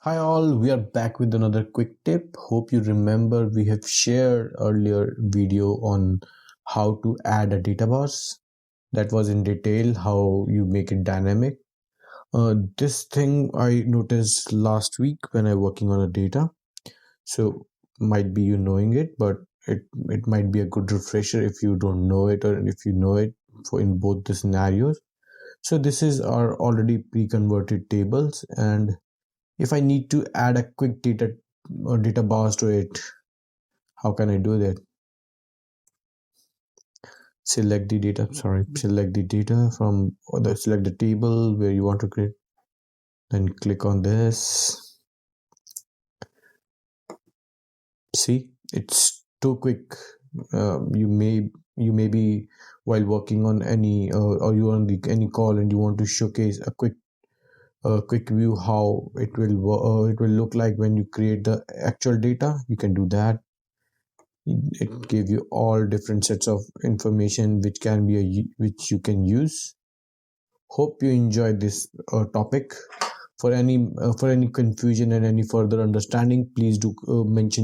Hi all, we are back with another quick tip. Hope you remember we have shared earlier video on how to add a database. That was in detail how you make it dynamic. This thing I noticed last week when I working on a data. So might be you knowing it, but it might be a good refresher if you don't know it or if you know it for in both the scenarios. So this is our already pre-converted tables, and if I need to add a quick data or data bars to it, how can I do that? Select the data from select the table where you want to create, then click on this. See, it's too quick. You may be while working on any or you on any call and you want to showcase a quick view how it will look like when you create the actual data. You can do that. It gives you all different sets of information which you can use. Hope you enjoyed this topic. For any confusion and any further understanding, please do mention